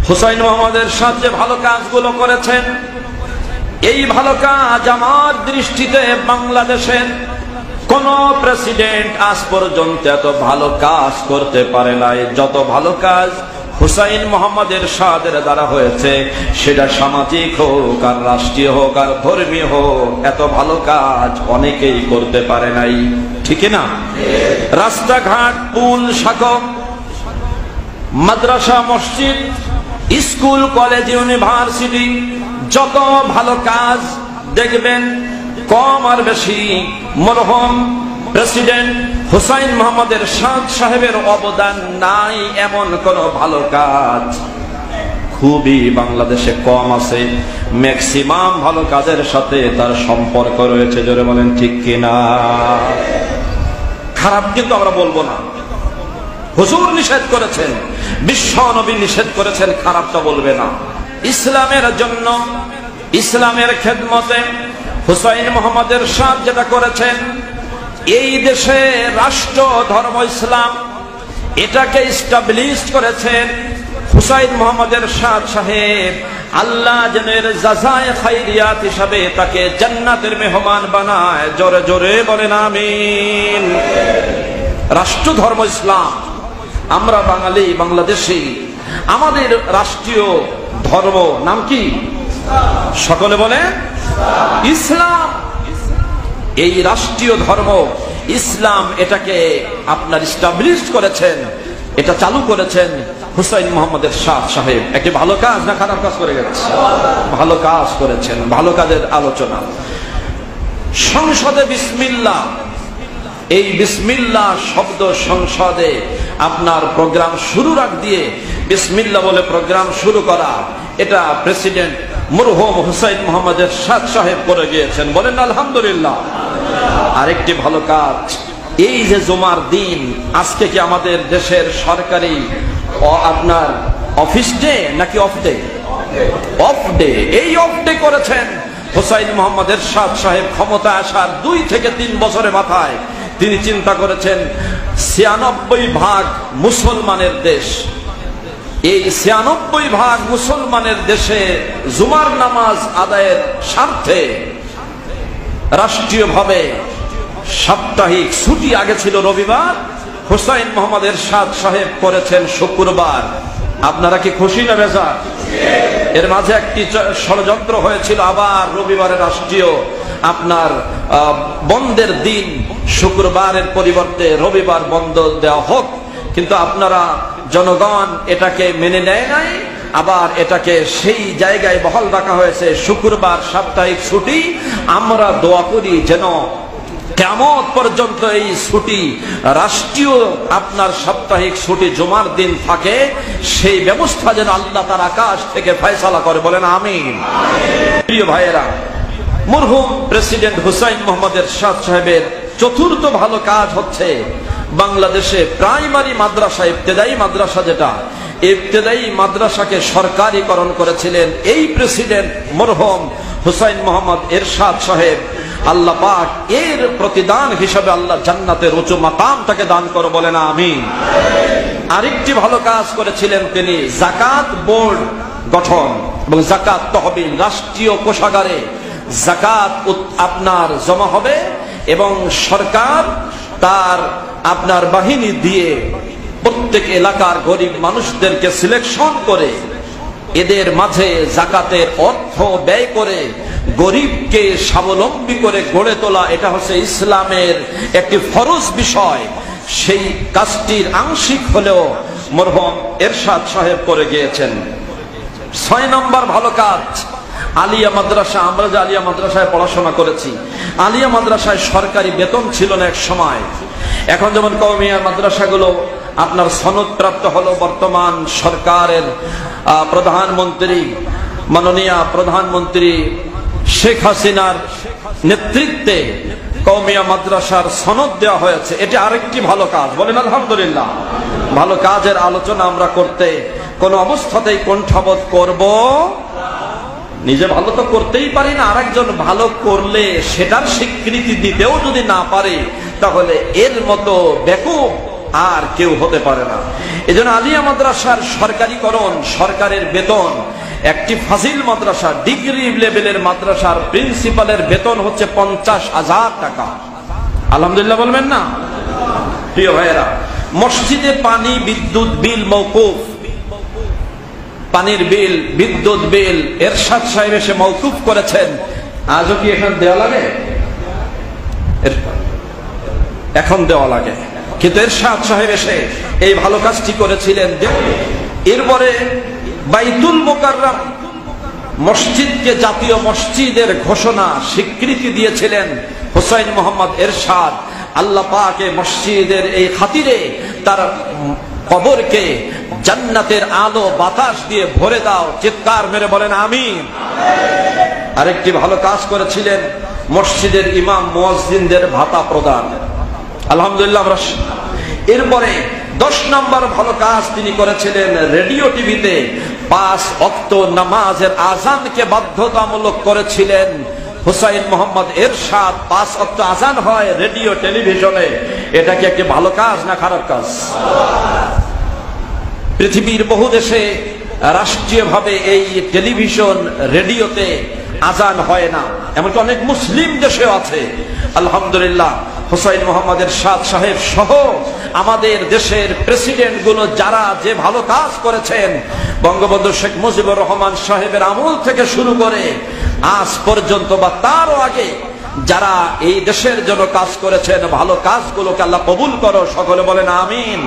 হুসাইন মোহাম্মদের সাথে ভালো কাজগুলো করেছেন, এই ভালো কাজ আমার দৃষ্টিতে বাংলাদেশের কোন প্রেসিডেন্ট আজ পর্যন্ত এত ভালো কাজ করতে পারে নাই। যত ভালো কাজ হুসাইন মোহাম্মদের সাদের দ্বারা হয়েছে, সেটা সামাজিক হোক আর রাষ্ট্রীয় হোক আর ধর্মীয় হোক, এত ভালো কাজ অনেকেই করতে পারে নাই। ঠিক না? রাস্তাঘাট, পুল, শাখা, মাদ্রাসা, মসজিদ, স্কুল, কলেজ, ইউনিভার্সিটি, যত ভালো কাজ দেখবেন কম আর বেশি মরহুম প্রেসিডেন্ট হুসাইন মোহাম্মদ এরশাদ সাহেবের অবদান নাই এমন কোন ভালো কাজ খুবই বাংলাদেশে কম আছে। ম্যাক্সিমাম ভালো কাজের সাথে তার সম্পর্ক রয়েছে। জোরে বলেন ঠিক কিনা? খারাপ কিন্তু আমরা বলবো না। হুজুর নিষেধ করেছেন, বিশ্ব নবী নিষেধ করেছেন, খারাপটা বলবে না। ইসলামের জন্য, ইসলামের খেদমতে হুসাইন মোহাম্মদ এরশাদ যেটা করেছেন, এই দেশে রাষ্ট্র ধর্ম ইসলাম এটাকে এস্টাবলিশ করেছেন হুসাইন মোহাম্মদ এরশাদ সাহেব। আল্লাহ যেন এর জাযায়ে খায়রিয়াত হিসাবে তাকে জান্নাতের মেহমান বানায়। জোরে জোরে বলেন আমিন। রাষ্ট্র ধর্ম ইসলাম। আমরা বাঙালি, বাংলাদেশী, আমাদের রাষ্ট্রীয় ধর্ম নাম কি? সকলে বলে ইসলাম। এই রাষ্ট্রীয় ধর্ম ইসলাম এটাকে আপনার এস্টাবলিশ করেছেন, এটা চালু করেছেন হুসাইন মোহাম্মদ এরশাদ সাহেব। একটি ভালো কাজ না খারাপ কাজ করে গেছে? ভালো কাজ করেছেন। ভালো কাজের আলোচনা। সংসদে বিসমিল্লাহ, এই বিসমিল্লাহ শব্দ সংসদে আপনার প্রোগ্রাম শুরুর আগ দিয়ে বিসমিল্লাহ বলে প্রোগ্রাম শুরু করা, এটা প্রেসিডেন্ট মরহুম হুসাইন মোহাম্মদ এরশাদ সাহেব করে গিয়েছেন। বলেন আলহামদুলিল্লাহ। আরেকটি ভালো কাজ, এই যে জুমার দিন, আজকে কি আমাদের দেশের সরকারি আপনার অফিস ডে নাকি অফ ডে? Off day. এই অফ ডে করেছেন হুসাইন মোহাম্মদ এরশাদ সাহেব ক্ষমতা আসার 2 থেকে 3 বছরের মাথায়। তিনি চিন্তা করেছেন 96% মুসলমানের দেশ, এই 96% মুসলমানের দেশে জুমার নামাজ আদায়ের স্বার্থে রাষ্ট্রীয়ভাবে সাপ্তাহিক ছুটি, আগে ছিল রবিবার, হুসাইন মোহাম্মদ এরশাদ সাহেব করেছেন শুক্রবার। আপনারা কি খুশি না বেজার? এর মাঝে একটি ষড়যন্ত্র হয়েছিল, আবার রবিবারের রাষ্ট্রীয় আপনার বন্ধের দিন শুক্রবারের পরিবর্তে রবিবার বন্ধ দেওয়া হোক, কিন্তু আপনারা জনগণ এটাকে মেনে নেয় নাই। আবার এটাকে সেই জায়গায় বহাল রাখা হয়েছে শুক্রবার সাপ্তাহিক ছুটি। আমরা দোয়া করি যেন কিয়ামত পর্যন্ত এই ছুটি, রাষ্ট্রীয় আপনার সাপ্তাহিক ছুটি জুমার দিন থাকে, সেই ব্যবস্থা যেন আল্লাহ তার আকাশ থেকে ফয়সালা করে। বলেন আমিন। প্রিয় ভাইয়েরা, মরহুম প্রেসিডেন্ট হুসাইন মোহাম্মদ এরশাদ সাহেবের চতুর্থ ভালো কাজ হচ্ছে বাংলাদেশে প্রাইমারি মাদ্রাসা, ইবতেদায়ী মাদ্রাসা, যেটা ইবতেদায়ী মাদ্রাসাকে সরকারিকরণ করেছিলেন এই প্রেসিডেন্ট মরহুম হুসাইন মোহাম্মদ এরশাদ সাহেব। আল্লাহ পাক এর প্রতিদান হিসাবে আল্লাহ জান্নাতের উঁচু মাকাম তাকে দান করো। বলেন আমিন। আরেকটি ভালো কাজ করেছিলেন তিনি, যাকাত বোর্ড গঠন এবং যাকাত তহবিল, রাষ্ট্রীয় কোষাগারে যাকাত আপনার জমা হবে এবং সরকার তার আপনার বাহিনী দিয়ে প্রত্যেক এলাকার গরিব মানুষদেরকে সিলেকশন করে এদের মাঝে যাকাতের অর্থ ব্যয় করে গরিবকে স্বাবলম্বী করে গড়ে তোলা, এটা হচ্ছে ইসলামের একটি ফরজ বিষয়। সেই কাজটির আংশিক হলেও মরহুম এরশাদ সাহেব করে গিয়েছেন। 6 নম্বর ভালো কাজ, আলিয়া মাদ্রাসা। আমরা যে আলিয়া মাদ্রাসায় পড়াশোনা করেছি, আলিয়া মাদ্রাসায় সরকারি বেতন ছিল না এক সময়। এখন যেমন কওমিয়া মাদ্রাসাগুলো আপনার সনদপ্রাপ্ত হলো, বর্তমান সরকারের প্রধানমন্ত্রী, মাননীয় প্রধানমন্ত্রী শেখ হাসিনার নেতৃত্বে কওমিয়া মাদ্রাসার সনদ দেওয়া হয়েছে। এটি আরেকটি ভালো কাজ। বলেন আলহামদুলিল্লাহ। ভালো কাজের আলোচনা আমরা করতে কোন অবস্থাতেই কণ্ঠাবোধ করব। নিজে ভালো তো করতেই পারি না, আরেকজন ভালো করলে সেটার স্বীকৃতি দিতেও যদি না পারে, তাহলে এর মতো বেকুব আর কেউ হতে পারে না। এজন্য আলিয়া মাদ্রাসার সরকারিকরণ, সরকারের বেতন, একটি ফাজিল মাদ্রাসা, ডিগ্রি লেভেলের মাদ্রাসার প্রিন্সিপালের বেতন হচ্ছে 50,000 টাকা। আলহামদুলিল্লাহ বলবেন না? প্রিয় ভাইয়েরা, মসজিদে পানি বিদ্যুৎ বিল মওকুফ, পানির বিল বিদ্যুৎ বিল এরশাদ সাহেব এসে মওকুফ করেছেন। আজও কি এখানে দেওয়া লাগে? এখন দেওয়া লাগে, কিন্তু এরশাদ সাহেব এসে এই ভালো কাজটি করেছিলেন। এরপরে বাইতুল মুকাররম মসজিদকে জাতীয় মসজিদের ঘোষণা স্বীকৃতি দিয়েছিলেন হুসাইন মোহাম্মদ এরশাদ। আল্লাহ পাক মসজিদের এই খাতিরে তার কবরকে জান্নাতের আলো বাতাস দিয়ে ভরে দাও। চিৎকার মেরে বলেন আমিন। আরেকটি ভালো কাজ করেছিলেন, মসজিদের ইমাম মুয়াজ্জিনদের ভাতা প্রদান। আলহামদুলিল্লাহ। এরপরে 10 নম্বর ভালো কাজ তিনি করেছিলেন, রেডিও টিভিতে 5 ওয়াক্ত নামাজের আযানকে বাধ্যতামূলক করেছিলেন হুসাইন মোহাম্মদ এরশাদ। 5 ওয়াক্ত আযান হয় রেডিও টেলিভিশনে। এটা কি একটি ভালো কাজ না খারাপ কাজ? পৃথিবীর বহু দেশে রাষ্ট্রীয়ভাবে এই টেলিভিশন রেডিওতে আযান হয় না, এমনকি অনেক মুসলিম দেশেও আছে। আলহামদুলিল্লাহ, হুসাইন মোহাম্মদ এরশাদ সাহেব সহ আমাদের দেশের প্রেসিডেন্ট গুলো যারা যে ভালো কাজ করেছেন, বঙ্গবন্ধু শেখ মুজিবুর রহমান সাহেবের আমল থেকে শুরু করে আজ পর্যন্ত বা তারও আগে যারা এই দেশের জন্য কাজ করেছেন, ভালো কাজগুলোকে আল্লাহ কবুল করো। সকলে বলেন আমিন।